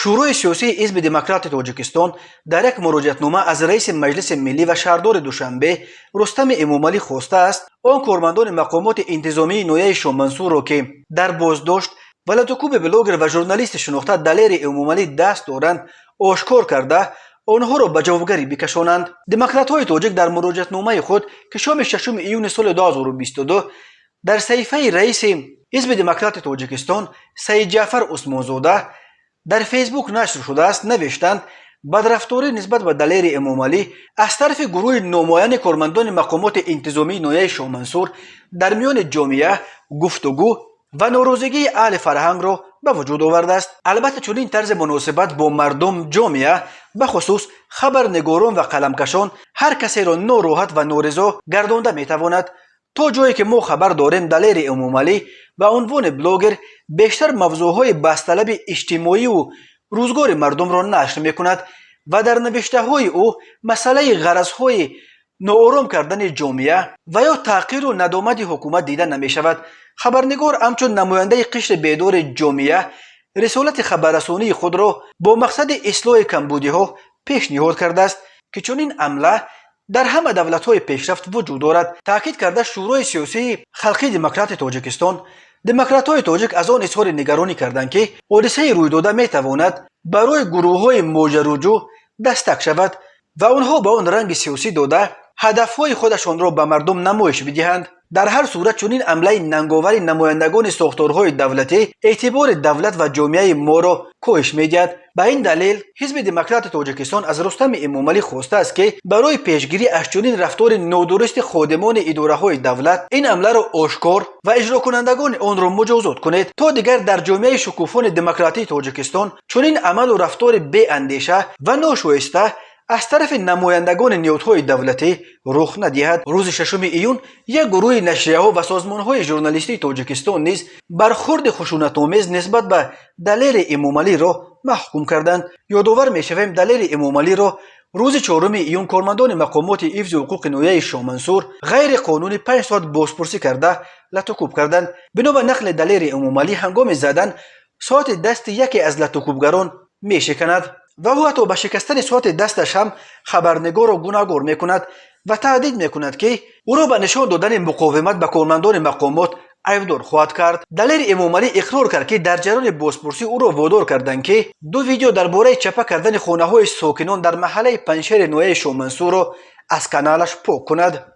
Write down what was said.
شورای سیاسی حزب دموکرات تاجیکستان در یک مراجعتنامه از رئیس مجلس ملی و شهردار دوشنبه رستم امامعلی خواسته است آن کارمندان مقامات انتظامی نویه شامنصور را که در بازداشت و لطوکوب بلاگر و ژورنالیست شناخته دلیر امامعلی دست دارند آشکار کرده آنها را به جوابگری بکشانند. دموکرات‌های تاجیک در مراجعتنامه خود که شام 6 ایون سال 2022 در صحیفه رئیس حزب دموکرات تاجیکستان سید جعفر عثمانزاده در فیسبوک نشر شده است نوشتند بدرفتاری نسبت به دلیر امامعلی از طرف گروه نمایان کارمندان مقامات انتظامی نویه شامنصور در میان جامعه گفتگو و ناراضگی اهل فرهنگ را به وجود آورده است. البته چنین طرز مناسبت با مردم جامعه به خصوص خبرنگاران و قلمکشان هر کسی را ناراحت و نارضا گردانده میتواند. تا جایی که ما خبر داریم دلیر امامعلی به عنوان بلاگر بیشتر موضوعهای بحث‌طلب اجتماعی و روزگار مردم را نشر میکند و در نوشته‌های او مسئله غرضهای ناآرام کردن جامعه و یا تحقیر و ندامت حکومت دیده نمیشود. خبرنگار همچون نماینده قشر بیدار جامعه رسالت خبررسانی خود را با مقصد اصلاح کمبودی‌ها پیشنهاد کرده است که چنین عمله در همه دولت‌های پیشرفت وجود دارد. تاکید کرده شورای سیاسی خلقی دموکرات تاجیکستان دموکرات‌های تاجیک از آن اظهار نگرانی کردند که حادثه روی داده میتواند برای گروه‌های ماجراجو دستک شود و آنها به آن رنگ سیاسی داده هدف‌های خودشان را به مردم نمایش بدهند. در هر صورت چنین عمله ننگاور نمایندگان ساختارهای دولتی اعتبار دولت و جامعه ما را کاهش می‌دهد. به این دلیل حزب دموکرات تاجیکستان از رستم امامعلی خواسته است که برای پیشگیری از چنین رفتار نادرست خادمان اداره‌های دولت این عمله را آشکار و اجرا کنندگان آن را مجازات کنید تا دیگر در جامعه شکوفان دموکراتی تاجیکستان چنین عمل و رفتار بی اندیشه و ناشایسته از طرف نمایندگان نهادهای دولتی رخ ندهد. روز 6 ایون یک گروه نشریه‌ها و سازمان‌های ژورنالیستی تاجیکستان نیز برخورد خشونت‌آمیز نسبت به دلیر امامعلی را محکوم کردند. یادآور می‌شویم دلیر امامعلی را روز 4 ایون کارمندان مقامات حفظ حقوق نویه شامنصور غیر قانونی 5 ساعت بازپرسی کرده لطوکوب کردند. بنا به نقل دلیر امامعلی هنگام زدن ساعت دست یکی از لطوکوبگران می‌شکند و او حتی به شکستن ساعت دستش هم خبرنگار را گناهکار میکند و تهدید میکند که او را به نشان دادن مقاومت به کارمندان مقامات عیبدار خواهد کرد. دلیر امامعلی اقرار کرد که در جریان بازپرسی او را وادار کردند که 2 ویدیو درباره چپه کردن خانه‌های ساکنان در محله پنجشیر نویه شامنصور را از کانالش پاک کند.